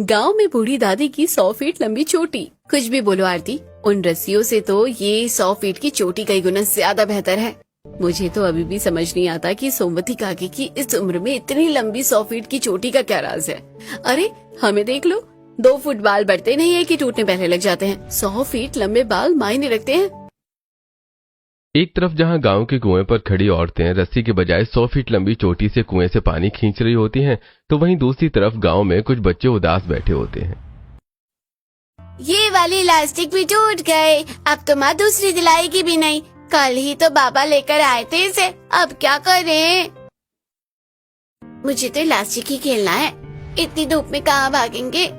गांव में बूढ़ी दादी की 100 फीट लंबी चोटी। कुछ भी बोलो आरती, उन रस्सियों से तो ये 100 फीट की चोटी कई गुना ज्यादा बेहतर है। मुझे तो अभी भी समझ नहीं आता कि सोमवती काकी की इस उम्र में इतनी लंबी 100 फीट की चोटी का क्या राज है। अरे हमें देख लो, 2 फुट बाल बढ़ते नहीं है कि टूटने पहले लग जाते हैं। 100 फीट लंबे बाल मायने रखते हैं। एक तरफ जहां गांव के कुएं पर खड़ी औरतें रस्सी के बजाय 100 फीट लंबी चोटी से कुएं से पानी खींच रही होती हैं, तो वहीं दूसरी तरफ गांव में कुछ बच्चे उदास बैठे होते हैं। ये वाली इलास्टिक भी टूट गए, अब तो माँ दूसरी दिलाएगी भी नहीं। कल ही तो बाबा लेकर आए थे इसे, अब क्या करें? मुझे तो इलास्टिक ही खेलना है, इतनी धूप में कहाँ भागेंगे।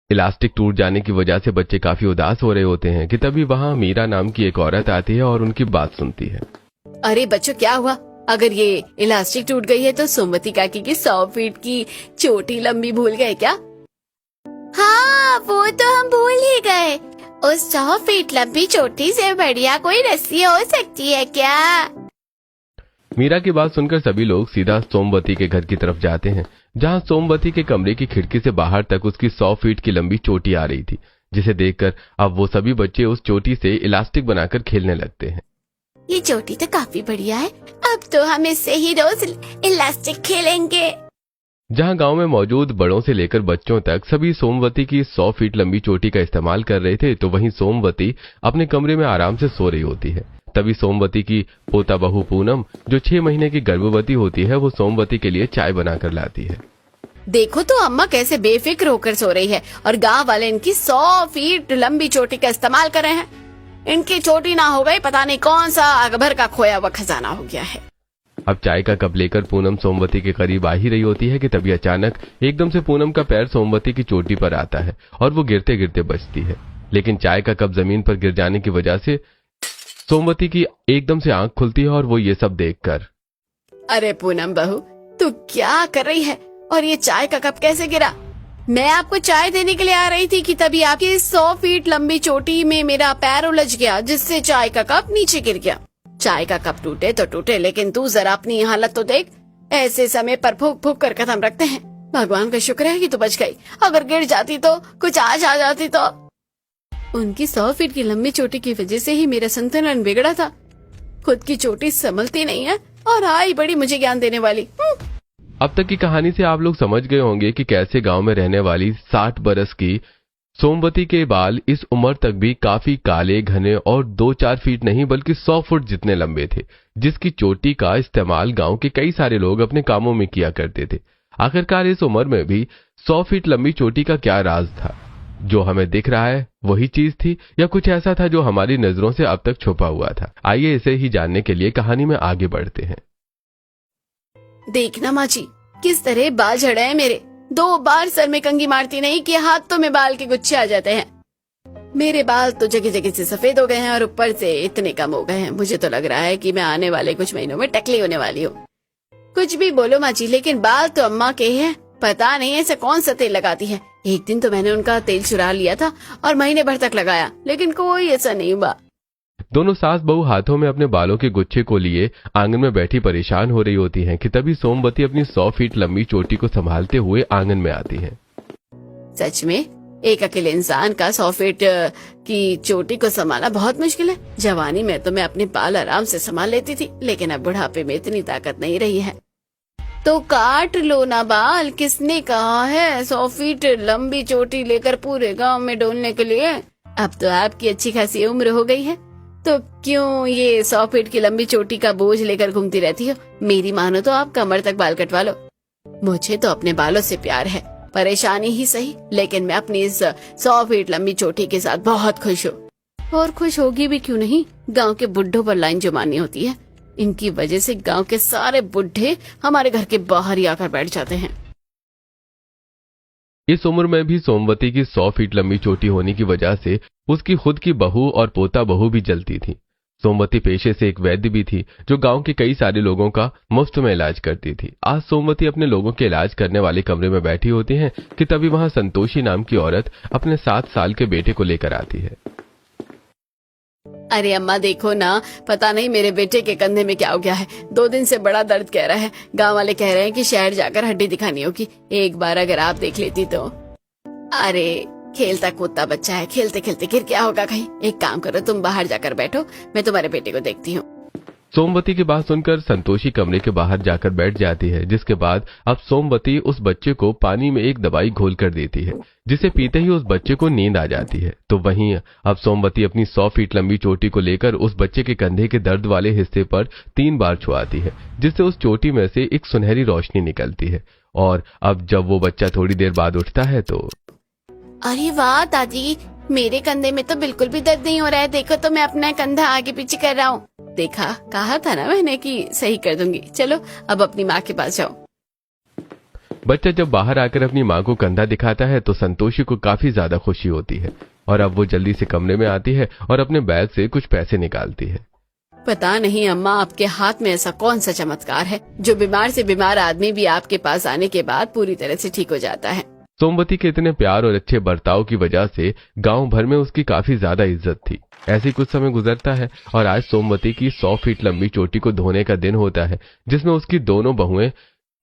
इलास्टिक टूट जाने की वजह से बच्चे काफी उदास हो रहे होते हैं कि तभी वहां मीरा नाम की एक औरत आती है और उनकी बात सुनती है। अरे बच्चों, क्या हुआ? अगर ये इलास्टिक टूट गई है तो सोमवती काकी की 100 फीट की चोटी लंबी भूल गए क्या? हाँ, वो तो हम भूल ही गए। उस 100 फीट लंबी चोटी से बढ़िया कोई रस्सी हो सकती है क्या? मीरा की बात सुनकर सभी लोग सीधा सोमवती के घर की तरफ जाते हैं, जहां सोमवती के कमरे की खिड़की से बाहर तक उसकी 100 फीट की लंबी चोटी आ रही थी, जिसे देखकर अब वो सभी बच्चे उस चोटी से इलास्टिक बनाकर खेलने लगते हैं। ये चोटी तो काफी बढ़िया है, अब तो हम इससे ही रोज इलास्टिक खेलेंगे। जहां गांव में मौजूद बड़ों से लेकर बच्चों तक सभी सोमवती की 100 फीट लंबी चोटी का इस्तेमाल कर रहे थे, तो वहीं सोमवती अपने कमरे में आराम से सो रही होती है। तभी सोमवती की पोता बहू पूनम, जो 6 महीने की गर्भवती होती है, वो सोमवती के लिए चाय बनाकर लाती है। देखो तो अम्मा कैसे बेफिक्र होकर सो रही है और गांव वाले इनकी 100 फीट लंबी चोटी का इस्तेमाल कर रहे हैं। इनकी चोटी ना हो गई, पता नहीं कौन सा अकबर का खोया हुआ खजाना हो गया है। अब चाय का कप लेकर पूनम सोमवती के करीब आ ही रही होती है कि तभी अचानक एकदम से पूनम का पैर सोमवती की चोटी पर आता है और वो गिरते गिरते बचती है। लेकिन चाय का कप जमीन पर गिर जाने की वजह से सोमवती की एकदम से आंख खुलती है और वो ये सब देखकर, अरे पूनम बहू, तू क्या कर रही है और ये चाय का कप कैसे गिरा? मैं आपको चाय देने के लिए आ रही थी कि तभी आपकी 100 फीट लंबी चोटी में मेरा पैर उलझ गया, जिससे चाय का कप नीचे गिर गया। चाय का कप टूटे तो टूटे, लेकिन तू जरा अपनी हालत तो देख। ऐसे समय पर फूक फूक कर कदम रखते हैं। भगवान का शुक्र है कि तू बच गई, अगर गिर जाती तो कुछ आज आ जाती तो। उनकी 100 फीट की लंबी चोटी की वजह से ही मेरा संतुलन बिगड़ा था। खुद की चोटी संभलती नहीं है और आई बड़ी मुझे ज्ञान देने वाली। अब तक की कहानी से आप लोग समझ गए होंगे कि कैसे गांव में रहने वाली 60 बरस की सोमवती के बाल इस उम्र तक भी काफी काले, घने और 2-4 फीट नहीं बल्कि 100 फुट जितने लंबे थे, जिसकी चोटी का इस्तेमाल गांव के कई सारे लोग अपने कामों में किया करते थे। आखिरकार इस उम्र में भी 100 फीट लंबी चोटी का क्या राज था? जो हमें दिख रहा है वही चीज थी या कुछ ऐसा था जो हमारी नजरों से अब तक छुपा हुआ था? आइए इसे ही जानने के लिए कहानी में आगे बढ़ते हैं। देखना माँ जी, किस तरह बाल झड़े हैं मेरे। 2 बार सर में कंघी मारती नहीं कि हाथों में बाल के गुच्छे आ जाते हैं। मेरे बाल तो जगह जगह से सफेद हो गए हैं और ऊपर से इतने कम हो गए हैं, मुझे तो लग रहा है कि मैं आने वाले कुछ महीनों में टकली होने वाली हूँ। कुछ भी बोलो माँ जी, लेकिन बाल तो अम्मा के हैं। पता नहीं ऐसा कौन सा तेल लगाती है। एक दिन तो मैंने उनका तेल चुरा लिया था और महीने भर तक लगाया, लेकिन कोई ऐसा नहीं हुआ। दोनों सास बहू हाथों में अपने बालों के गुच्छे को लिए आंगन में बैठी परेशान हो रही होती हैं कि तभी सोमवती अपनी 100 फीट लंबी चोटी को संभालते हुए आंगन में आती है। सच में एक अकेले इंसान का 100 फीट की चोटी को संभालना बहुत मुश्किल है। जवानी में तो मैं अपने बाल आराम से संभाल लेती थी, लेकिन अब बुढ़ापे में इतनी ताकत नहीं रही है। तो काट लो ना बाल, किसने कहा है 100 फीट लंबी चोटी लेकर पूरे गांव में डोलने के लिए? अब तो आपकी अच्छी खासी उम्र हो गई है, तो क्यों ये 100 फीट की लंबी चोटी का बोझ लेकर घूमती रहती हो? मेरी मानो तो आप कमर तक बाल कटवा लो। मुझे तो अपने बालों से प्यार है, परेशानी ही सही, लेकिन मैं अपनी इस 100 फीट लंबी चोटी के साथ बहुत खुश हूँ। और खुश होगी भी क्यों नहीं, गांव के बुड्ढों पर लाइन जुबानी होती है। इनकी वजह से गांव के सारे बुड्ढे हमारे घर के बाहर ही आकर बैठ जाते हैं। इस उम्र में भी सोमवती की 100 फीट लंबी चोटी होने की वजह से उसकी खुद की बहू और पोता बहू भी जलती थी। सोमवती पेशे से एक वैद्य भी थी, जो गांव के कई सारे लोगों का मुफ्त में इलाज करती थी। आज सोमवती अपने लोगों के इलाज करने वाले कमरे में बैठी होती हैं कि तभी वहां संतोषी नाम की औरत अपने 7 साल के बेटे को लेकर आती है। अरे अम्मा देखो ना, पता नहीं मेरे बेटे के कंधे में क्या हो गया है। 2 दिन से बड़ा दर्द कह रहा है। गांव वाले कह रहे हैं कि शहर जाकर हड्डी दिखानी होगी। एक बार अगर आप देख लेती तो। अरे खेलता कूदता बच्चा है, खेलते खेलते गिर क्या होगा कहीं। एक काम करो, तुम बाहर जाकर बैठो, मैं तुम्हारे बेटे को देखती हूँ। सोमवती की बात सुनकर संतोषी कमरे के बाहर जाकर बैठ जाती है, जिसके बाद अब सोमवती उस बच्चे को पानी में एक दवाई घोल कर देती है, जिसे पीते ही उस बच्चे को नींद आ जाती है। तो वहीं अब सोमवती अपनी 100 फीट लंबी चोटी को लेकर उस बच्चे के कंधे के दर्द वाले हिस्से पर 3 बार छुआती है, जिससे उस चोटी में से एक सुनहरी रोशनी निकलती है। और अब जब वो बच्चा थोड़ी देर बाद उठता है तो अरे वाह दादी, मेरे कंधे में तो बिल्कुल भी दर्द नहीं हो रहा है। देखो तो मैं अपना कंधा आगे पीछे कर रहा हूँ। देखा, कहा था ना मैंने कि सही कर दूंगी। चलो अब अपनी माँ के पास जाओ। बच्चा जब बाहर आकर अपनी माँ को कंधा दिखाता है तो संतोषी को काफी ज्यादा खुशी होती है और अब वो जल्दी से कमरे में आती है और अपने बैग से कुछ पैसे निकालती है। पता नहीं अम्मा, आपके हाथ में ऐसा कौन सा चमत्कार है जो बीमार से बीमार आदमी भी आपके पास आने के बाद पूरी तरह से ठीक हो जाता है। सोमवती के इतने प्यार और अच्छे बर्ताव की वजह से गांव भर में उसकी काफी ज्यादा इज्जत थी। ऐसी कुछ समय गुजरता है और आज सोमवती की 100 फीट लंबी चोटी को धोने का दिन होता है, जिसमें उसकी दोनों बहुएं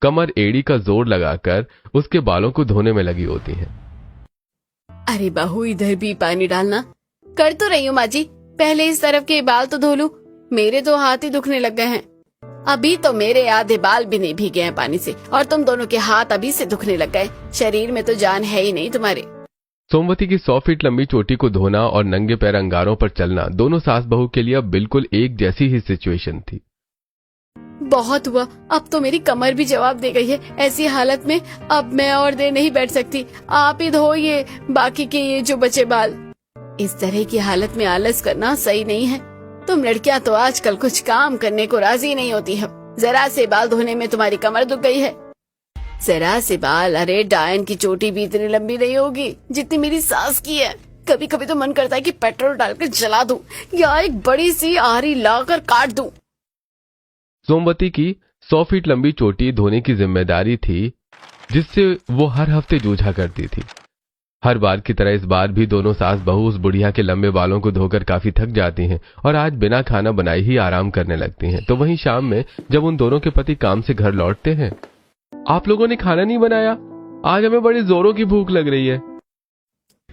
कमर एड़ी का जोर लगाकर उसके बालों को धोने में लगी होती हैं। अरे बहू, इधर भी पानी डालना। कर तो रही हूँ माँ जी, पहले इस तरफ के बाल तो धो लूं। मेरे तो हाथ ही दुखने लग गए हैं। अभी तो मेरे आधे बाल भी नहीं भीगे हैं पानी से, और तुम दोनों के हाथ अभी से दुखने लग गए। शरीर में तो जान है ही नहीं तुम्हारे। सोमवती की 100 फीट लंबी चोटी को धोना और नंगे पैर अंगारों पर चलना दोनों सास बहू के लिए अब बिल्कुल एक जैसी ही सिचुएशन थी। बहुत हुआ, अब तो मेरी कमर भी जवाब दे गई है। ऐसी हालत में अब मैं और देर नहीं बैठ सकती। आप ही धोइए बाकी के ये जो बचे बाल। इस तरह की हालत में आलस करना सही नहीं है। तुम लड़कियां तो आजकल कुछ काम करने को राजी नहीं होती हो। जरा से बाल धोने में तुम्हारी कमर दुख गई है। जरा से बाल, अरे डायन की चोटी भी इतनी लंबी नहीं होगी जितनी मेरी सास की है। कभी कभी तो मन करता है कि पेट्रोल डालकर जला दूं या एक बड़ी सी आरी लाकर काट दूं। सोमवती की 100 फीट लंबी चोटी धोने की जिम्मेदारी थी, जिससे वो हर हफ्ते जूझा करती थी। हर बार की तरह इस बार भी दोनों सास बहू उस बुढ़िया के लंबे बालों को धोकर काफी थक जाती हैं और आज बिना खाना बनाए ही आराम करने लगती हैं। तो वहीं शाम में जब उन दोनों के पति काम से घर लौटते हैं, आप लोगों ने खाना नहीं बनाया? आज हमें बड़ी जोरों की भूख लग रही है।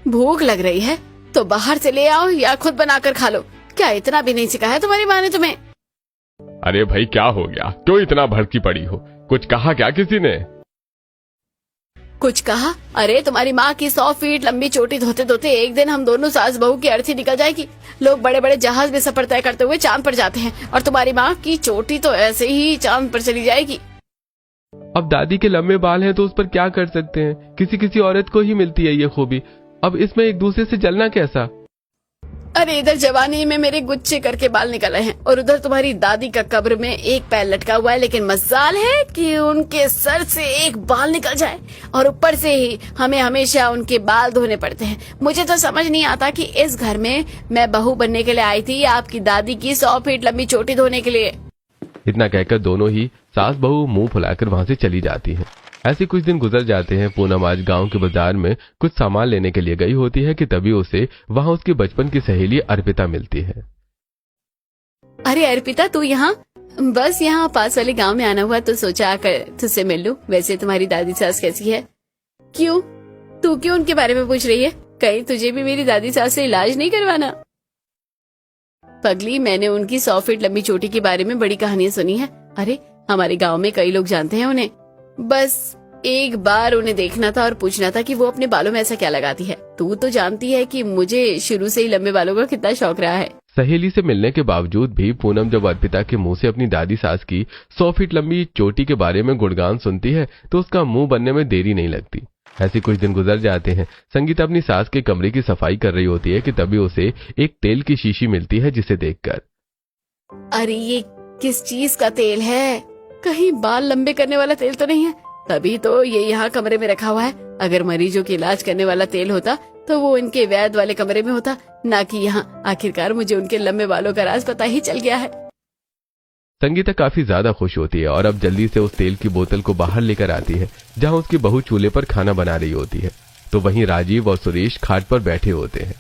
भूख लग रही है तो बाहर से ले आओ या खुद बनाकर खा लो। क्या इतना भी नहीं सिखाया तुम्हारी माँ ने तुम्हें? अरे भाई, क्या हो गया? क्यों इतना भड़की पड़ी हो? कुछ कहा क्या किसी ने? कुछ कहा? अरे तुम्हारी माँ की 100 फीट लंबी चोटी धोते धोते एक दिन हम दोनों सास बहू की अर्थी निकल जाएगी। लोग बड़े बड़े जहाज में सफर तय करते हुए चांद पर जाते हैं और तुम्हारी माँ की चोटी तो ऐसे ही चांद पर चली जाएगी। अब दादी के लंबे बाल हैं तो उस पर क्या कर सकते हैं? किसी किसी औरत को ही मिलती है ये खूबी। अब इसमें एक दूसरे से जलना कैसा? अरे इधर जवानी में मेरे गुच्छे करके बाल निकल रहे हैं और उधर तुम्हारी दादी का कब्र में एक पैर लटका हुआ है, लेकिन मजाल है कि उनके सर से एक बाल निकल जाए और ऊपर से ही हमें हमेशा उनके बाल धोने पड़ते हैं। मुझे तो समझ नहीं आता कि इस घर में मैं बहू बनने के लिए आई थी या आपकी दादी की 100 फीट लंबी चोटी धोने के लिए। इतना कहकर दोनों ही सास बहू मुंह फुलाकर वहां से चली जाती हैं। ऐसे कुछ दिन गुजर जाते हैं। पूनम आज गांव के बाजार में कुछ सामान लेने के लिए गई होती है कि तभी उसे वहां उसकी बचपन की सहेली अर्पिता मिलती है। अरे अर्पिता, तू यहाँ? बस यहाँ पास वाले गांव में आना हुआ तो सोचा आकर तुझसे मिल लूं। वैसे तुम्हारी दादी सास कैसी है? क्यों, तू क्यों उनके बारे में पूछ रही है? कहीं तुझे भी मेरी दादी सास से इलाज नहीं करवाना? पगली, मैंने उनकी 100 फीट लंबी चोटी के बारे में बड़ी कहानियां सुनी है। अरे हमारे गांव में कई लोग जानते हैं उन्हें। बस एक बार उन्हें देखना था और पूछना था कि वो अपने बालों में ऐसा क्या लगाती है। तू तो जानती है कि मुझे शुरू से ही लंबे बालों का कितना शौक रहा है। सहेली से मिलने के बावजूद भी पूनम जब अर्पिता के मुंह से अपनी दादी सास की 100 फीट लंबी चोटी के बारे में गुणगान सुनती है तो उसका मुंह बनने में देरी नहीं लगती। ऐसे कुछ दिन गुजर जाते हैं। संगीता अपनी सास के कमरे की सफाई कर रही होती है कि तभी उसे एक तेल की शीशी मिलती है, जिसे देखकर अरे ये किस चीज का तेल है? कहीं बाल लंबे करने वाला तेल तो नहीं है? तभी तो ये यहाँ कमरे में रखा हुआ है। अगर मरीजों के इलाज करने वाला तेल होता तो वो उनके वैद्य वाले कमरे में होता, ना कि यहाँ। आखिरकार मुझे उनके लंबे बालों का राज पता ही चल गया है। संगीता काफी ज्यादा खुश होती है और अब जल्दी से उस तेल की बोतल को बाहर लेकर आती है जहां उसकी बहू चूल्हे पर खाना बना रही होती है। तो वहीं राजीव और सुरेश खाट पर बैठे होते हैं।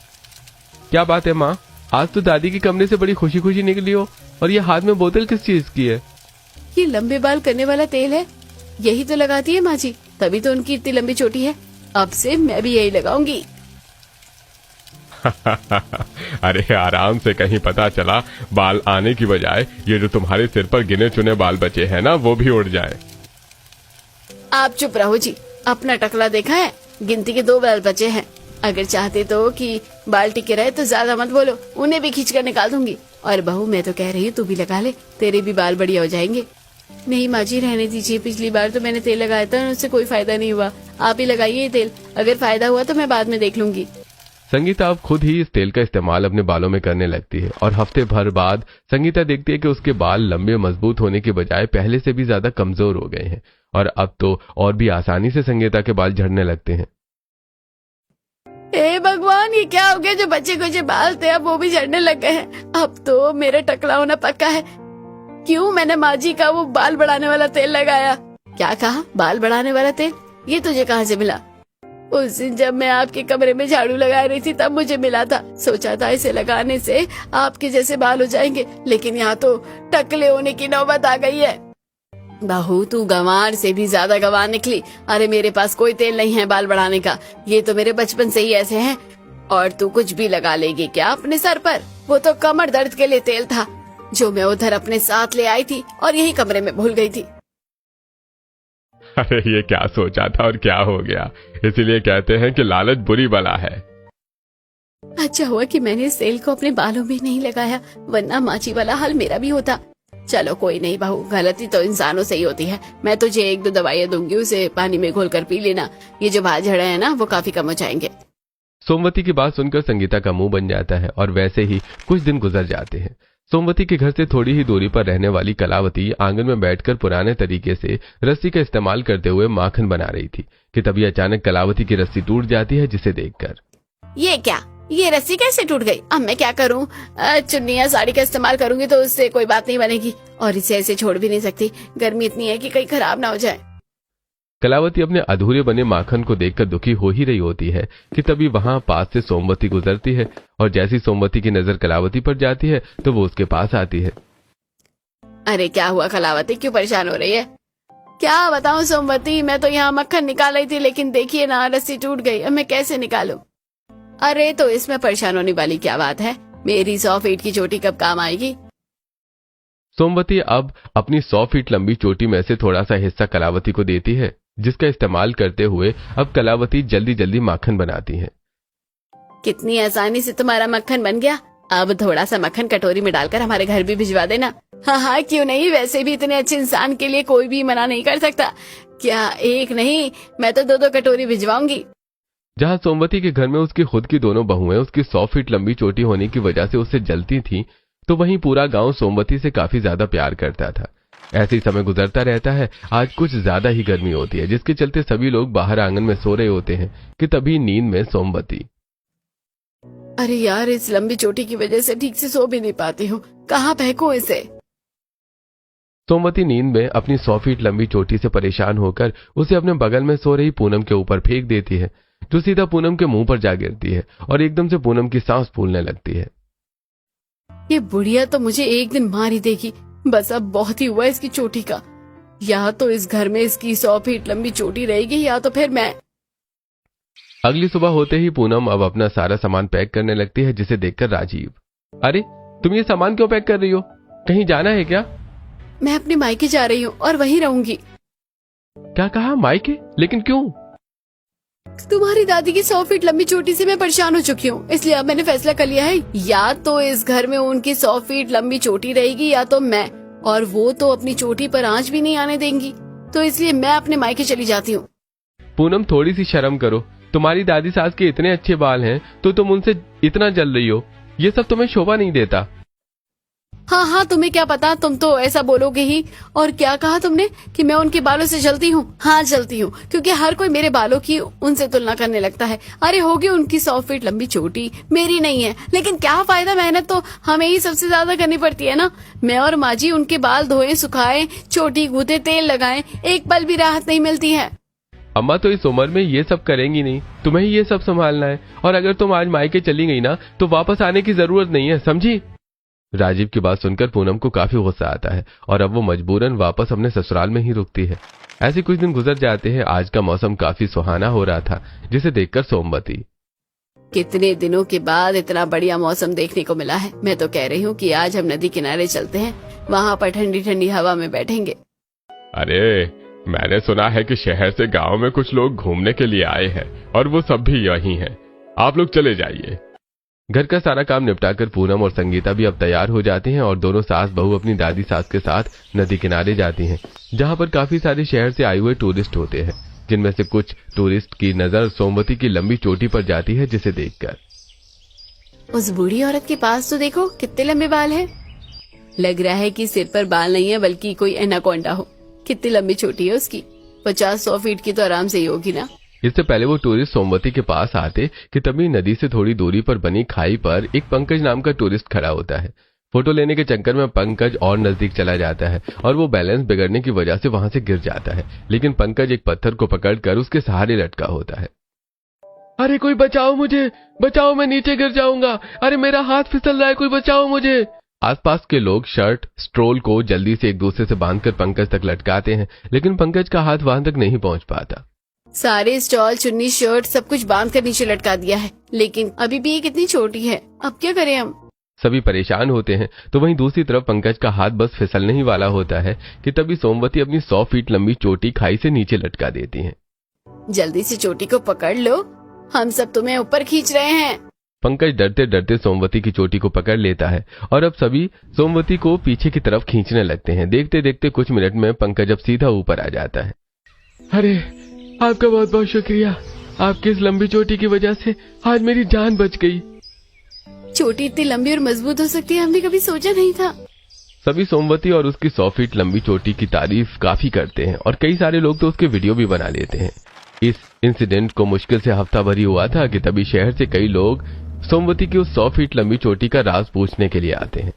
क्या बात है माँ, आज तो दादी के कमरे से बड़ी खुशी खुशी निकली हो, और ये हाथ में बोतल किस चीज की है? ये लंबे बाल करने वाला तेल है, यही तो लगाती है माँ जी, तभी तो उनकी इतनी लंबी चोटी है। अब से मैं भी यही लगाऊंगी। अरे आराम से, कहीं पता चला बाल आने की बजाय ये जो तुम्हारे सिर पर गिने चुने बाल बचे हैं ना, वो भी उड़ जाए। आप चुप रहो जी, अपना टकला देखा है, गिनती के 2 बाल बचे हैं। अगर चाहते तो कि बाल टिके रहे तो ज्यादा मत बोलो, उन्हें भी खींच कर निकाल दूंगी। और बहू मैं तो कह रही हूँ तू भी लगा ले, तेरे भी बाल बढ़िया हो जाएंगे। नहीं माँ जी रहने दीजिए, पिछली बार तो मैंने तेल लगाया था, उससे कोई फायदा नहीं हुआ। आप ही लगाइए तेल, अगर फायदा हुआ तो मैं बाद में देख लूंगी। संगीता अब खुद ही इस तेल का इस्तेमाल अपने बालों में करने लगती है, और हफ्ते भर बाद संगीता देखती है कि उसके बाल लंबे मजबूत होने के बजाय पहले से भी ज्यादा कमजोर हो गए हैं, और अब तो और भी आसानी से संगीता के बाल झड़ने लगते हैं। हे भगवान, ये क्या हो गया? जो बच्चे को जो बाल थे अब वो भी झड़ने लग गए हैं। अब तो मेरा टकला होना पक्का है। क्यों मैंने माँ जी का वो बाल बढ़ाने वाला तेल लगाया? क्या कहा? बाल बढ़ाने वाला तेल? ये तुझे कहाँ से मिला? उस दिन जब मैं आपके कमरे में झाड़ू लगा रही थी तब मुझे मिला था। सोचा था इसे लगाने से आपके जैसे बाल हो जाएंगे, लेकिन यहाँ तो टकले होने की नौबत आ गई है। बहू तू गंवार से भी ज्यादा गंवार निकली। अरे मेरे पास कोई तेल नहीं है बाल बढ़ाने का, ये तो मेरे बचपन से ही ऐसे हैं। और तू कुछ भी लगा लेगी क्या अपने सर पर? वो तो कमर दर्द के लिए तेल था जो मैं उधर अपने साथ ले आई थी और यही कमरे में भूल गई थी। अरे ये क्या सोचा था और क्या हो गया, इसीलिए कहते हैं कि लालच बुरी बला है। अच्छा हुआ कि मैंने इस तेल को अपने बालों में नहीं लगाया, वरना माची वाला हाल मेरा भी होता। चलो कोई नहीं बहू, गलती तो इंसानों से ही होती है। मैं तुझे 1-2 दवाइयाँ दूंगी, उसे पानी में घोलकर पी लेना। ये जो बाल झड़े हैं ना वो काफी कम हो जाएंगे। सोमवती की बात सुनकर संगीता का मुंह बन जाता है, और वैसे ही कुछ दिन गुजर जाते हैं। सोमवती के घर से थोड़ी ही दूरी पर रहने वाली कलावती आंगन में बैठकर पुराने तरीके से रस्सी का इस्तेमाल करते हुए माखन बना रही थी कि तभी अचानक कलावती की रस्सी टूट जाती है, जिसे देखकर ये क्या? ये रस्सी कैसे टूट गई? अब मैं क्या करूं? चुन्नी या साड़ी का इस्तेमाल करूंगी तो उससे कोई बात नहीं बनेगी, और इसे ऐसे छोड़ भी नहीं सकती। गर्मी इतनी है कि कहीं खराब ना हो जाए। कलावती अपने अधूरे बने माखन को देखकर दुखी हो ही रही होती है कि तभी वहां पास से सोमवती गुजरती है, और जैसी सोमवती की नजर कलावती पर जाती है तो वो उसके पास आती है। अरे क्या हुआ कलावती, क्यों परेशान हो रही है? क्या बताऊं सोमवती, मैं तो यहाँ मक्खन निकाल रही थी, लेकिन देखिए ना रस्सी टूट गई। अब मैं कैसे निकालूं? अरे तो इसमें परेशान होने वाली क्या बात है? मेरी 100 फीट की चोटी कब काम आएगी? सोमवती अब अपनी 100 फीट लंबी चोटी में से थोड़ा सा हिस्सा कलावती को देती है, जिसका इस्तेमाल करते हुए अब कलावती जल्दी जल्दी माखन बनाती है। कितनी आसानी से तुम्हारा मक्खन बन गया। अब थोड़ा सा मक्खन कटोरी में डालकर हमारे घर भी भिजवा देना। हाँ हाँ क्यों नहीं, वैसे भी इतने अच्छे इंसान के लिए कोई भी मना नहीं कर सकता। क्या एक नहीं, मैं तो 2-2 कटोरी भिजवाऊंगी। जहां सोमवती के घर में उसकी खुद की दोनों बहुएं उसकी 100 फीट लंबी चोटी होने की वजह से उससे जलती थीं, तो वहीं पूरा गांव सोमवती से काफी ज्यादा प्यार करता था। ऐसे ही समय गुजरता रहता है। आज कुछ ज्यादा ही गर्मी होती है, जिसके चलते सभी लोग बाहर आंगन में सो रहे होते हैं कि तभी नींद में सोमवती, अरे यार, इस लंबी चोटी की वजह से ठीक से सो भी नहीं पाती हूँ, कहाँ फेंकूं इसे? सोमवती नींद में अपनी 100 फीट लंबी चोटी से परेशान होकर उसे अपने बगल में सो रही पूनम के ऊपर फेंक देती है, जो सीधा पूनम के मुंह पर जा गिरती है, और एकदम से पूनम की सांस फूलने लगती है। ये बुढ़िया तो मुझे एक दिन मार ही देगी। बस अब बहुत ही हुआ इसकी चोटी का। या तो इस घर में इसकी 100 फीट लंबी चोटी रहेगी, या तो फिर मैं। अगली सुबह होते ही पूनम अब अपना सारा सामान पैक करने लगती है, जिसे देखकर राजीव, अरे तुम ये सामान क्यों पैक कर रही हो? कहीं जाना है क्या? मैं अपने मायके जा रही हूँ और वहीं रहूंगी। क्या कहा? मायके? लेकिन क्यों? तुम्हारी दादी की 100 फीट लंबी चोटी से मैं परेशान हो चुकी हूँ, इसलिए अब मैंने फैसला कर लिया है, या तो इस घर में उनकी 100 फीट लंबी चोटी रहेगी या तो मैं। और वो तो अपनी चोटी पर आंच भी नहीं आने देंगी, तो इसलिए मैं अपने मायके चली जाती हूँ। पूनम थोड़ी सी शर्म करो, तुम्हारी दादी सास के इतने अच्छे बाल हैं तो तुम उनसे इतना जल रही हो, ये सब तुम्हें शोभा नहीं देता। हाँ हाँ, तुम्हें क्या पता, तुम तो ऐसा बोलोगे ही। और क्या कहा तुमने कि मैं उनके बालों से जलती हूँ? हाँ जलती हूँ, क्योंकि हर कोई मेरे बालों की उनसे तुलना करने लगता है। अरे होगी उनकी 100 फीट लंबी चोटी, मेरी नहीं है, लेकिन क्या फायदा, मेहनत तो हमें ही सबसे ज्यादा करनी पड़ती है ना। मैं और माँ जी उनके बाल धोए, सुखाए, चोटी गूंथे, तेल लगाए, एक पल भी राहत नहीं मिलती है। अम्मा तो इस उम्र में ये सब करेंगी नहीं, तुम्हें ही ये सब संभालना है, और अगर तुम आज मायके चली गई ना तो वापस आने की जरूरत नहीं है, समझी? राजीव की बात सुनकर पूनम को काफी गुस्सा आता है और अब वो मजबूरन वापस अपने ससुराल में ही रुकती है। ऐसे कुछ दिन गुजर जाते हैं। आज का मौसम काफी सुहाना हो रहा था, जिसे देखकर सोमवती, कितने दिनों के बाद इतना बढ़िया मौसम देखने को मिला है। मैं तो कह रही हूँ कि आज हम नदी किनारे चलते हैं, वहाँ पर ठंडी ठंडी हवा में बैठेंगे। अरे मैंने सुना है कि शहर से गांव में कुछ लोग घूमने के लिए आए हैं और वो सब भी यहीं हैं। आप लोग चले जाइए। घर का सारा काम निपटाकर पूनम और संगीता भी अब तैयार हो जाती हैं और दोनों सास बहू अपनी दादी सास के साथ नदी किनारे जाती हैं, जहां पर काफी सारे शहर से आए हुए टूरिस्ट होते हैं, जिनमें से कुछ टूरिस्ट की नजर सोमवती की लंबी चोटी पर जाती है, जिसे देखकर, उस बूढ़ी औरत के पास तो देखो कितने लंबे बाल हैं। लग रहा है कि सिर पर बाल नहीं है बल्कि कोई एनाकोंडा हो। कितनी लंबी चोटी है उसकी, 50-100 फीट की तो आराम से ही होगी ना। इससे पहले वो टूरिस्ट सोमवती के पास आते कि तभी नदी से थोड़ी दूरी पर बनी खाई पर एक पंकज नाम का टूरिस्ट खड़ा होता है। फोटो लेने के चक्कर में पंकज और नजदीक चला जाता है और वो बैलेंस बिगड़ने की वजह से वहां से गिर जाता है, लेकिन पंकज एक पत्थर को पकड़कर उसके सहारे लटका होता है। अरे कोई बचाओ मुझे, बचाओ, मैं नीचे गिर जाऊंगा, अरे मेरा हाथ फिसल रहा है, कोई बचाओ मुझे। आसपास के लोग शर्ट स्ट्रोल को जल्दी से एक दूसरे से बांधकर पंकज तक लटकाते हैं, लेकिन पंकज का हाथ वहां तक नहीं पहुंच पाता। सारे स्टॉल, चुन्नी, शर्ट सब कुछ बांध कर नीचे लटका दिया है, लेकिन अभी भी ये कितनी छोटी है, अब क्या करें हम? सभी परेशान होते हैं। तो वहीं दूसरी तरफ पंकज का हाथ बस फिसलने ही वाला होता है कि तभी सोमवती अपनी 100 फीट लंबी चोटी खाई से नीचे लटका देती हैं। जल्दी से चोटी को पकड़ लो, हम सब तुम्हें ऊपर खींच रहे हैं। पंकज डरते डरते सोमवती की चोटी को पकड़ लेता है और अब सभी सोमवती को पीछे की तरफ खींचने लगते हैं। देखते देखते कुछ मिनट में पंकज अब सीधा ऊपर आ जाता है। अरे आपका बहुत बहुत शुक्रिया, आपकी इस लंबी चोटी की वजह से आज मेरी जान बच गई। चोटी इतनी लंबी और मजबूत हो सकती है, हमने कभी सोचा नहीं था। सभी सोमवती और उसकी 100 फीट लंबी चोटी की तारीफ काफी करते हैं और कई सारे लोग तो उसके वीडियो भी बना लेते हैं। इस इंसिडेंट को मुश्किल से हफ्ता भर ही हुआ था कि तभी शहर से कई लोग सोमवती की उस 100 फीट लंबी चोटी का राज पूछने के लिए आते हैं।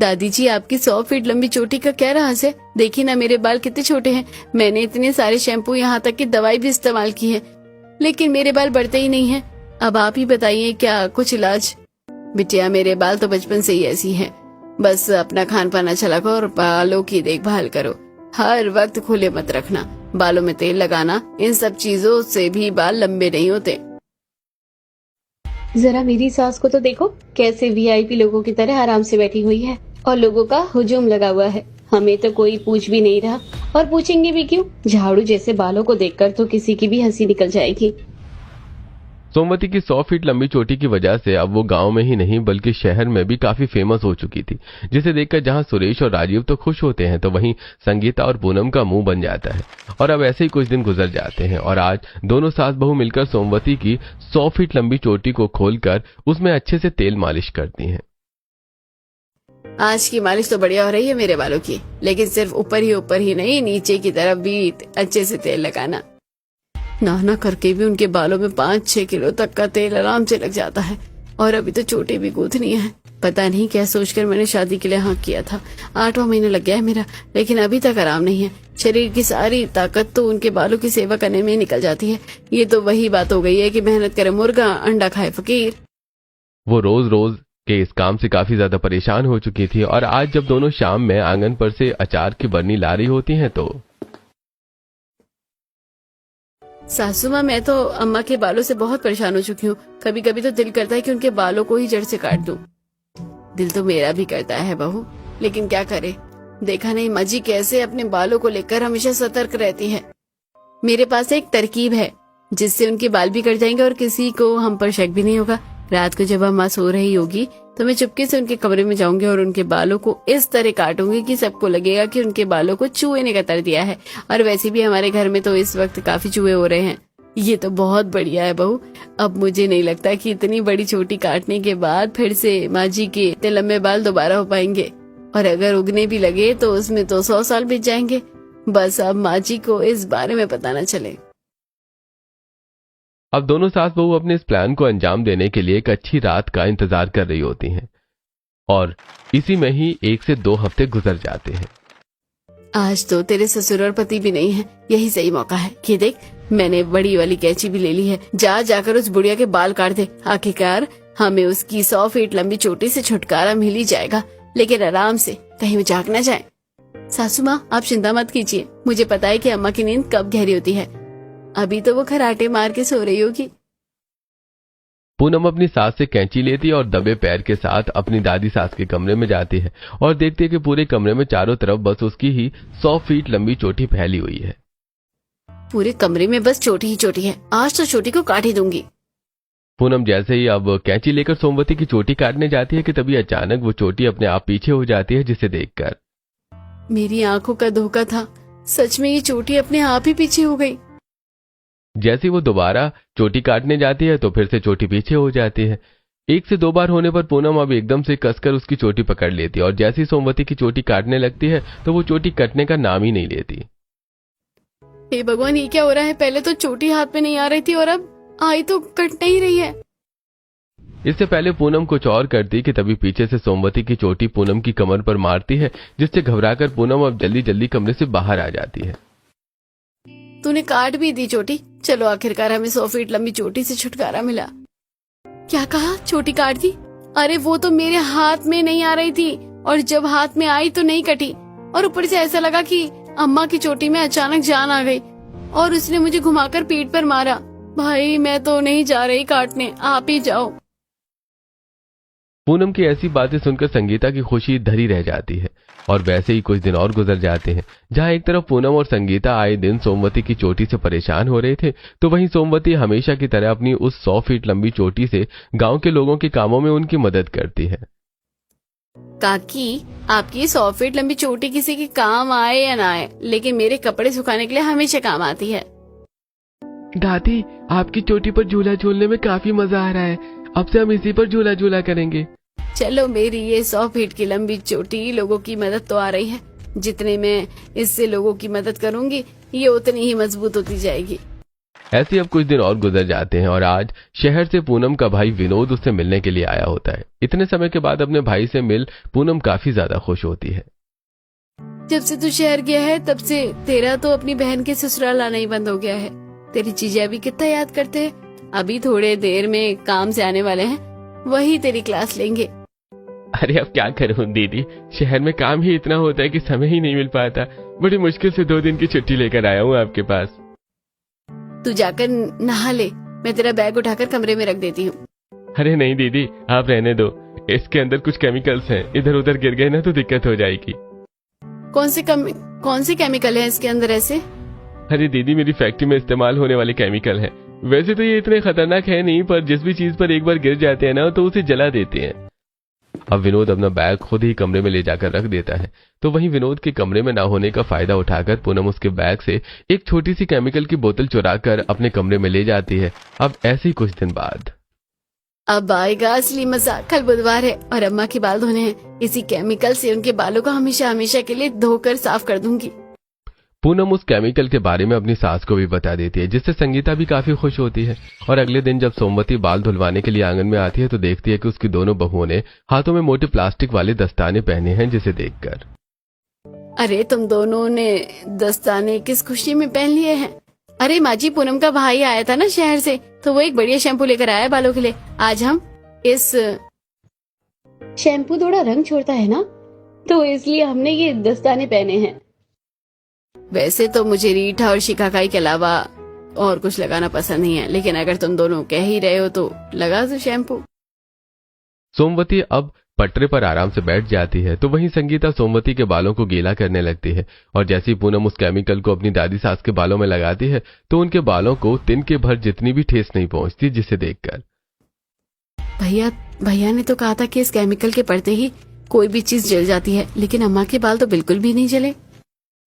दादी जी, आपकी 100 फीट लंबी चोटी का क्या राज है? देखिए ना मेरे बाल कितने छोटे हैं, मैंने इतने सारे शैम्पू, यहाँ तक कि दवाई भी इस्तेमाल की है, लेकिन मेरे बाल बढ़ते ही नहीं है। अब आप ही बताइए क्या कुछ इलाज? बिटिया, मेरे बाल तो बचपन से ही ऐसी हैं, बस अपना खान पान अच्छा रखो और बालों की देखभाल करो। हर वक्त खुले मत रखना, बालों में तेल लगाना, इन सब चीजों से भी बाल लंबे नहीं होते। जरा मेरी सास को तो देखो, कैसे वीआईपी लोगों की तरह आराम से बैठी हुई है और लोगों का हुजूम लगा हुआ है। हमें तो कोई पूछ भी नहीं रहा, और पूछेंगे भी क्यों? झाड़ू जैसे बालों को देखकर तो किसी की भी हंसी निकल जाएगी। सोमवती की 100 फीट लंबी चोटी की वजह से अब वो गांव में ही नहीं बल्कि शहर में भी काफी फेमस हो चुकी थी, जिसे देखकर जहां सुरेश और राजीव तो खुश होते हैं तो वहीं संगीता और पूनम का मुंह बन जाता है। और अब ऐसे ही कुछ दिन गुजर जाते हैं और आज दोनों सास बहू मिलकर सोमवती की 100 फीट लंबी चोटी को खोलकर उसमें अच्छे से तेल मालिश करती हैं। आज की मालिश तो बढ़िया हो रही है मेरे बालों की, लेकिन सिर्फ ऊपर ही नहीं, नीचे की तरफ भी अच्छे से तेल लगाना। नहाना करके भी उनके बालों में 5-6 किलो तक का तेल आराम से लग जाता है, और अभी तो चोटी भी गूंथनी है। पता नहीं क्या सोचकर मैंने शादी के लिए हाँ किया था। 8वां महीना लग गया है मेरा, लेकिन अभी तक आराम नहीं है। शरीर की सारी ताकत तो उनके बालों की सेवा करने में निकल जाती है। ये तो वही बात हो गई है कि मेहनत करे मुर्गा, अंडा खाए फकीर। वो रोज रोज के इस काम से काफी ज्यादा परेशान हो चुकी थी और आज जब दोनों शाम में आंगन पर से अचार की बरनी ला रही होती हैं तो सासू माँ, मैं तो अम्मा के बालों से बहुत परेशान हो चुकी हूँ। कभी कभी तो दिल करता है कि उनके बालों को ही जड़ से काट दूं। दिल तो मेरा भी करता है बहू, लेकिन क्या करे। देखा नहीं माँ जी कैसे अपने बालों को लेकर हमेशा सतर्क रहती है। मेरे पास एक तरकीब है जिससे उनके बाल भी कट जाएंगे और किसी को हम पर शक भी नहीं होगा। रात को जब अम्मा सो रही होगी तो मैं चुपके से उनके कमरे में जाऊंगी और उनके बालों को इस तरह काटूंगी कि सबको लगेगा कि उनके बालों को चूहे ने कतर दिया है। और वैसे भी हमारे घर में तो इस वक्त काफी चूहे हो रहे हैं। ये तो बहुत बढ़िया है बहू। अब मुझे नहीं लगता कि इतनी बड़ी चोटी काटने के बाद फिर से माँ जी के इतने लंबे बाल दोबारा हो पाएंगे, और अगर उगने भी लगे तो उसमें तो 100 साल बीत जाएंगे। बस अब माँ जी को इस बारे में पता न चले। अब दोनों सास बहू अपने इस प्लान को अंजाम देने के लिए एक अच्छी रात का इंतजार कर रही होती हैं और इसी में ही 1 से 2 हफ्ते गुजर जाते हैं। आज तो तेरे ससुर और पति भी नहीं है, यही सही मौका है। ये देख, मैंने बड़ी वाली कैंची भी ले ली है। जाकर उस बुढ़िया के बाल काट दे। आखिरकार हमें उसकी 100 फीट लंबी चोटी से छुटकारा मिल ही जाएगा, लेकिन आराम से, कहीं वो जाग न जाए। सासू माँ, आप चिंता मत कीजिए, मुझे पता है कि अम्मा की नींद कब गहरी होती है। अभी तो वो खराटे मार के सो रही होगी। पूनम अपनी सास से कैंची लेती है और दबे पैर के साथ अपनी दादी सास के कमरे में जाती है और देखती है कि पूरे कमरे में चारों तरफ बस उसकी ही 100 फीट लंबी चोटी फैली हुई है। पूरे कमरे में बस चोटी ही चोटी है, आज तो चोटी को काट ही दूंगी। पूनम जैसे ही अब कैंची लेकर सोमवती की चोटी काटने जाती है कि तभी अचानक वो चोटी अपने आप पीछे हो जाती है, जिसे देखकर मेरी आंखों का धोखा था, सच में ये चोटी अपने आप ही पीछे हो गई। जैसे वो दोबारा चोटी काटने जाती है तो फिर से चोटी पीछे हो जाती है। 1 से 2 बार होने पर पूनम अब एकदम से कसकर उसकी चोटी पकड़ लेती है और जैसे ही सोमवती की चोटी काटने लगती है तो वो चोटी कटने का नाम ही नहीं लेती। हे भगवान, ये क्या हो रहा है? पहले तो चोटी हाथ में नहीं आ रही थी और अब आई तो कट नहीं रही है। इससे पहले पूनम कुछ और करती कि तभी पीछे से सोमवती की चोटी पूनम की कमर पर मारती है, जिससे घबराकर पूनम अब जल्दी जल्दी कमरे से बाहर आ जाती है। तूने काट भी दी चोटी। चलो, आखिरकार हमें 100 फीट लंबी चोटी से छुटकारा मिला। क्या कहा? चोटी काट दी? अरे वो तो मेरे हाथ में नहीं आ रही थी और जब हाथ में आई तो नहीं कटी, और ऊपर से ऐसा लगा कि अम्मा की चोटी में अचानक जान आ गई और उसने मुझे घुमाकर पीठ पर मारा। भाई मैं तो नहीं जा रही काटने, आप ही जाओ। पूनम की ऐसी बातें सुनकर संगीता की खुशी धरी रह जाती है और वैसे ही कुछ दिन और गुजर जाते हैं। जहां एक तरफ पूनम और संगीता आए दिन सोमवती की चोटी से परेशान हो रहे थे, तो वहीं सोमवती हमेशा की तरह अपनी उस 100 फीट लंबी चोटी से गांव के लोगों के कामों में उनकी मदद करती है। काकी, आपकी 100 फीट लंबी चोटी किसी के काम आए या ना आए, लेकिन मेरे कपड़े सुखाने के लिए हमेशा काम आती है। दादी, आपकी चोटी पर झूला झूलने में काफी मजा आ रहा है, अब से हम इसी पर झूला झूला करेंगे। चलो, मेरी ये 100 फीट की लंबी चोटी लोगों की मदद तो आ रही है, जितने मैं इससे लोगों की मदद करूंगी ये उतनी ही मजबूत होती जाएगी। ऐसे अब कुछ दिन और गुजर जाते हैं और आज शहर से पूनम का भाई विनोद उससे मिलने के लिए आया होता है। इतने समय के बाद अपने भाई से मिल पूनम काफी ज्यादा खुश होती है। जब से तू शहर गया है तब से तेरा तो अपनी बहन के ससुराल आना ही बंद हो गया है। तेरी जीजा भी कितना याद करते हैं। अभी थोड़े देर में काम से आने वाले हैं, वही तेरी क्लास लेंगे। अरे अब क्या करूं दीदी, शहर में काम ही इतना होता है कि समय ही नहीं मिल पाता। बड़ी मुश्किल से 2 दिन की छुट्टी लेकर आया हूँ आपके पास। तू जाकर नहा ले, मैं तेरा बैग उठाकर कमरे में रख देती हूँ। अरे नहीं दीदी, आप रहने दो, इसके अंदर कुछ केमिकल्स हैं, इधर उधर गिर गए ना तो दिक्कत हो जाएगी। कौन से केमिकल है इसके अंदर ऐसे? अरे दीदी, मेरी फैक्ट्री में इस्तेमाल होने वाले केमिकल हैं। वैसे तो ये इतने खतरनाक है नहीं, पर जिस भी चीज पर एक बार गिर जाते हैं ना तो उसे जला देते हैं। अब विनोद अपना बैग खुद ही कमरे में ले जाकर रख देता है, तो वहीं विनोद के कमरे में ना होने का फायदा उठाकर पूनम उसके बैग से एक छोटी सी केमिकल की बोतल चुराकर अपने कमरे में ले जाती है। अब ऐसे ही कुछ दिन बाद अब आएगा असली मजा। कल बुधवार है और अम्मा के बाल धोने हैं। इसी केमिकल से उनके बालों को हमेशा हमेशा के लिए धोकर साफ कर दूंगी। पूनम उस केमिकल के बारे में अपनी सास को भी बता देती है, जिससे संगीता भी काफी खुश होती है। और अगले दिन जब सोमवती बाल धुलवाने के लिए आंगन में आती है तो देखती है कि उसकी दोनों बहुओं ने हाथों में मोटे प्लास्टिक वाले दस्ताने पहने हैं, जिसे देखकर अरे तुम दोनों ने दस्ताने किस खुशी में पहन लिए हैं? अरे माँ जी, पूनम का भाई आया था ना शहर से, तो वो एक बढ़िया शैम्पू लेकर आया बालों के लिए। आज हम इस शैम्पू थोड़ा रंग छोड़ता है ना, तो इसलिए हमने ये दस्ताने पहने हैं। वैसे तो मुझे रीठा और शिकाकाई के अलावा और कुछ लगाना पसंद नहीं है, लेकिन अगर तुम दोनों कह ही रहे हो तो लगा दो शैम्पू। सोमवती अब पटरे पर आराम से बैठ जाती है, तो वहीं संगीता सोमवती के बालों को गीला करने लगती है। और जैसे ही पूनम उस केमिकल को अपनी दादी सास के बालों में लगाती है तो उनके बालों को तिनके भर जितनी भी ठेस नहीं पहुंचती, जिसे देखकर भैया ने तो कहा था कि इस केमिकल के पड़ते ही कोई भी चीज जल जाती है, लेकिन अम्मा के बाल तो बिल्कुल भी नहीं जले।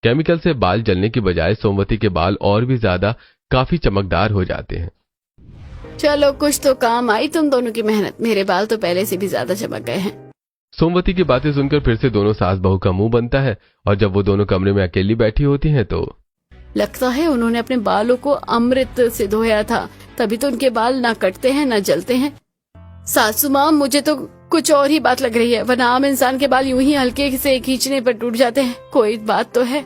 केमिकल से बाल जलने की बजाय सोमवती के बाल और भी ज्यादा काफी चमकदार हो जाते हैं। चलो, कुछ तो काम आई तुम दोनों की मेहनत। मेरे बाल तो पहले से भी ज्यादा चमक गए हैं। सोमवती की बातें सुनकर फिर से दोनों सास बहू का मुंह बनता है और जब वो दोनों कमरे में अकेली बैठी होती हैं तो लगता है उन्होंने अपने बालों को अमृत से धोया था, तभी तो उनके बाल ना कटते हैं ना जलते हैं। सासू माँ, मुझे तो कुछ और ही बात लग रही है, वरना आम इंसान के बाल यूं ही हल्के से खींचने पर टूट जाते हैं। कोई बात तो है।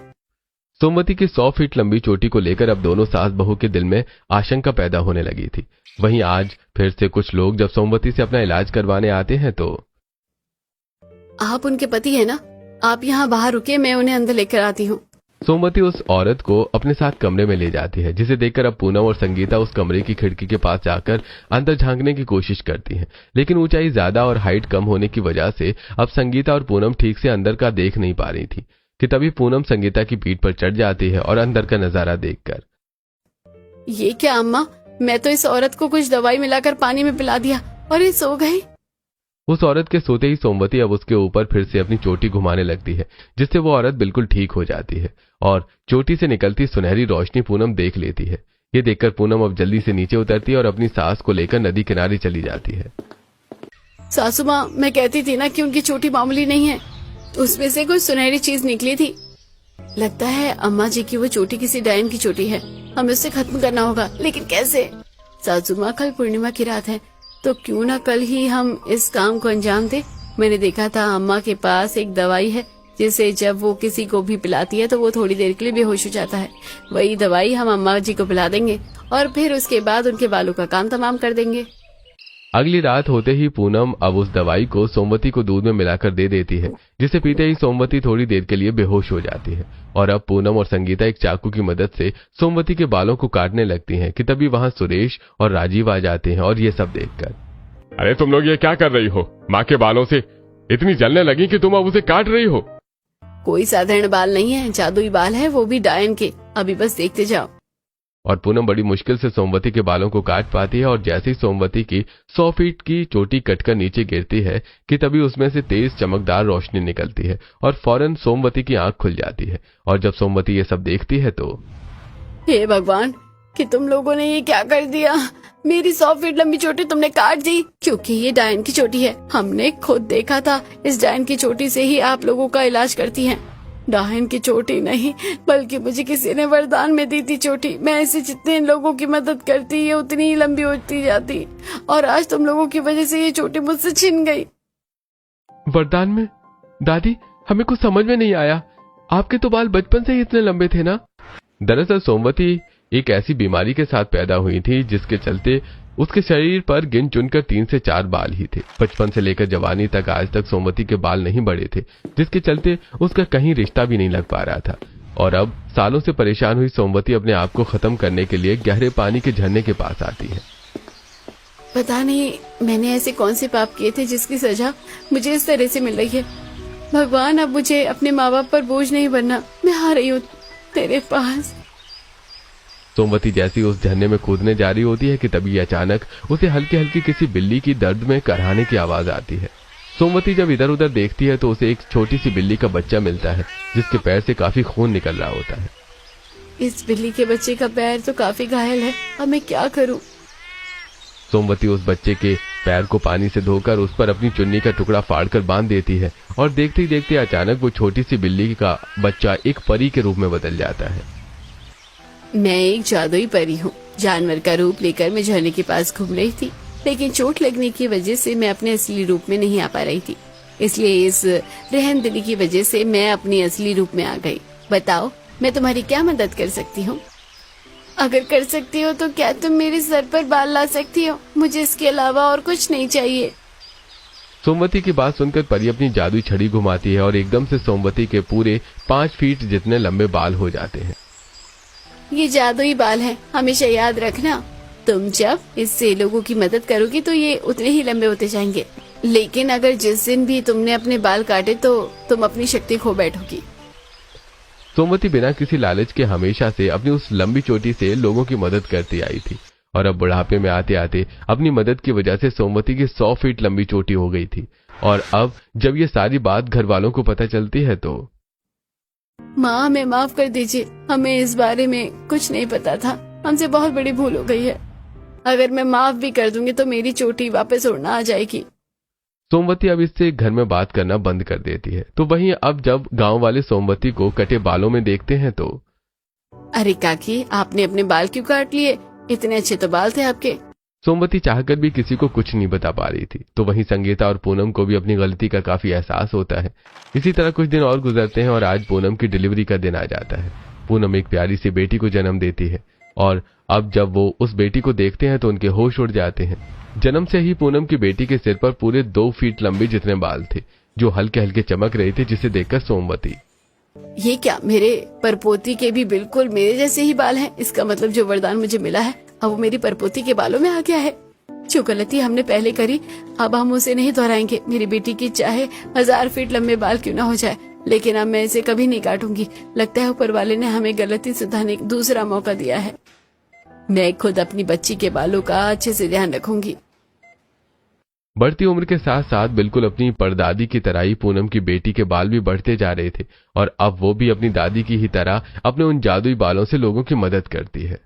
सोमवती की 100 फीट लंबी चोटी को लेकर अब दोनों सास बहू के दिल में आशंका पैदा होने लगी थी। वहीं आज फिर से कुछ लोग जब सोमवती से अपना इलाज करवाने आते हैं तो आप उनके पति है ना? आप यहाँ बाहर रुके, मैं उन्हें अंदर लेकर आती हूँ। सोमवती उस औरत को अपने साथ कमरे में ले जाती है, जिसे देखकर अब पूनम और संगीता उस कमरे की खिड़की के पास जाकर अंदर झांकने की कोशिश करती हैं। लेकिन ऊंचाई ज्यादा और हाइट कम होने की वजह से अब संगीता और पूनम ठीक से अंदर का देख नहीं पा रही थी कि तभी पूनम संगीता की पीठ पर चढ़ जाती है और अंदर का नजारा देखकर, ये क्या अम्मा, मैं तो इस औरत को कुछ दवाई मिलाकर पानी में पिला दिया और ये सो गई। उस औरत के सोते ही सोमवती अब उसके ऊपर फिर से अपनी चोटी घुमाने लगती है, जिससे वो औरत बिल्कुल ठीक हो जाती है और चोटी से निकलती सुनहरी रोशनी पूनम देख लेती है। ये देखकर पूनम अब जल्दी से नीचे उतरती है और अपनी सास को लेकर नदी किनारे चली जाती है। सासू माँ, मैं कहती थी ना कि उनकी चोटी मामूली नहीं है, उसमें से कुछ सुनहरी चीज निकली थी। लगता है अम्मा जी की वो चोटी किसी डायन की चोटी है, हमें उससे खत्म करना होगा, लेकिन कैसे? सासू माँ, कल पूर्णिमा की रात है, तो क्यों ना कल ही हम इस काम को अंजाम दें। मैंने देखा था अम्मा के पास एक दवाई है जिसे जब वो किसी को भी पिलाती है तो वो थोड़ी देर के लिए बेहोश हो जाता है। वही दवाई हम अम्मा जी को पिला देंगे और फिर उसके बाद उनके बालों का काम तमाम कर देंगे। अगली रात होते ही पूनम अब उस दवाई को सोमवती को दूध में मिलाकर दे देती है, जिसे पीते ही सोमवती थोड़ी देर के लिए बेहोश हो जाती है और अब पूनम और संगीता एक चाकू की मदद से सोमवती के बालों को काटने लगती हैं कि तभी वहां सुरेश और राजीव आ जाते हैं और ये सब देखकर, अरे तुम लोग ये क्या कर रही हो? माँ के बालों से इतनी जलने लगी कि तुम अब उसे काट रही हो। कोई साधारण बाल नहीं है, जादुई बाल है, वो भी डायन के। अभी बस देखते जाओ। और पूनम बड़ी मुश्किल से सोमवती के बालों को काट पाती है और जैसे ही सोमवती की 100 फीट की चोटी कटकर नीचे गिरती है कि तभी उसमें से तेज चमकदार रोशनी निकलती है और फौरन सोमवती की आंख खुल जाती है। और जब सोमवती ये सब देखती है तो, हे भगवान, कि तुम लोगों ने ये क्या कर दिया? मेरी 100 फीट लंबी चोटी तुमने काट दी, क्योंकि ये डायन की चोटी है। हमने खुद देखा था, इस डायन की चोटी से ही आप लोगों का इलाज करती हैं। डायन की चोटी नहीं, बल्कि मुझे किसी ने वरदान में दी थी चोटी। मैं ऐसे जितने लोगों की मदद करती ये उतनी ही लंबी होती जाती, और आज तुम लोगों की वजह से ये चोटी मुझसे छिन गई। वरदान में? दादी, हमें कुछ समझ में नहीं आया। आपके तो बाल बचपन से ही इतने लंबे थे ना? दरअसल सोमवती एक ऐसी बीमारी के साथ पैदा हुई थी जिसके चलते उसके शरीर पर गिन चुनकर 3 से 4 बाल ही थे। बचपन से लेकर जवानी तक आज तक सोमवती के बाल नहीं बढ़े थे, जिसके चलते उसका कहीं रिश्ता भी नहीं लग पा रहा था। और अब सालों से परेशान हुई सोमवती अपने आप को खत्म करने के लिए गहरे पानी के झरने के पास आती है। पता नहीं मैंने ऐसे कौन से पाप किए थे जिसकी सजा मुझे इस तरह से मिल रही है। भगवान, अब मुझे अपने माँ बाप पर बोझ नहीं बनना। मैं आ रही हूँ तेरे पास। सोमवती जैसी उस झरने में कूदने जा रही होती है कि तभी अचानक उसे हल्की हल्की किसी बिल्ली की दर्द में कराहने की आवाज आती है। सोमवती जब इधर उधर देखती है तो उसे एक छोटी सी बिल्ली का बच्चा मिलता है, जिसके पैर से काफी खून निकल रहा होता है। इस बिल्ली के बच्चे का पैर तो काफी घायल है, अब मैं क्या करूं? सोमवती उस बच्चे के पैर को पानी से धोकर उस पर अपनी चुन्नी का टुकड़ा फाड़कर बांध देती है और देखते ही देखते अचानक वो छोटी सी बिल्ली का बच्चा एक परी के रूप में बदल जाता है। मैं एक जादुई परी हूँ। जानवर का रूप लेकर मैं झरने के पास घूम रही थी, लेकिन चोट लगने की वजह से मैं अपने असली रूप में नहीं आ पा रही थी। इसलिए इस रहमदिली की वजह से मैं अपनी असली रूप में आ गई। बताओ, मैं तुम्हारी क्या मदद कर सकती हूँ? अगर कर सकती हो तो क्या तुम मेरे सर पर बाल ला सकती हो? मुझे इसके अलावा और कुछ नहीं चाहिए। सोमवती की बात सुनकर परी अपनी जादुई छड़ी घुमाती है और एकदम से सोमवती के पूरे 5 फीट जितने लंबे बाल हो जाते हैं। ये जादुई बाल है, हमेशा याद रखना। तुम जब इससे लोगों की मदद करोगी तो ये उतने ही लंबे होते जाएंगे, लेकिन अगर जिस दिन भी तुमने अपने बाल काटे तो तुम अपनी शक्ति खो बैठोगी। सोमवती बिना किसी लालच के हमेशा से अपनी उस लंबी चोटी से लोगों की मदद करती आई थी और अब बुढ़ापे में आते आते अपनी मदद की वजह से सोमवती की 100 फीट लंबी चोटी हो गई थी। और अब जब ये सारी बात घर वालों को पता चलती है तो, माँ, हमें माफ कर दीजिए, हमें इस बारे में कुछ नहीं पता था। हमसे बहुत बड़ी भूल हो गई है। अगर मैं माफ भी कर दूंगी तो मेरी चोटी वापस उड़ना आ जाएगी। सोमवती अब इससे घर में बात करना बंद कर देती है। तो वहीं अब जब गांव वाले सोमवती को कटे बालों में देखते हैं तो, अरे काकी, आपने अपने बाल क्यों काट लिए? इतने अच्छे तो बाल थे आपके। सोमवती चाहकर भी किसी को कुछ नहीं बता पा रही थी। तो वहीं संगीता और पूनम को भी अपनी गलती का काफी एहसास होता है। इसी तरह कुछ दिन और गुजरते हैं और आज पूनम की डिलीवरी का दिन आ जाता है। पूनम एक प्यारी सी बेटी को जन्म देती है और अब जब वो उस बेटी को देखते हैं तो उनके होश उड़ जाते हैं। जन्म से ही पूनम की बेटी के सिर पर पूरे 2 फीट लंबे जितने बाल थे जो हल्के हल्के चमक रहे थे, जिसे देखकर सोमवती, ये क्या, मेरे परपोती के भी बिल्कुल मेरे जैसे ही बाल हैं? इसका मतलब जो वरदान मुझे मिला है अब वो मेरी परपोती के बालों में आ गया है। जो गलती हमने पहले करी अब हम उसे नहीं दोहराएंगे। मेरी बेटी की चाहे 1000 फीट लंबे बाल क्यों ना हो जाए, लेकिन अब मैं इसे कभी नहीं काटूंगी। लगता है ऊपर वाले ने हमें गलती सुधारने का दूसरा मौका दिया है। मैं खुद अपनी बच्ची के बालों का अच्छे से ध्यान रखूंगी। बढ़ती उम्र के साथ साथ बिल्कुल अपनी परदादी की तरह ही पूनम की बेटी के बाल भी बढ़ते जा रहे थे और अब वो भी अपनी दादी की ही तरह अपने उन जादुई बालों से लोगों की मदद करती है।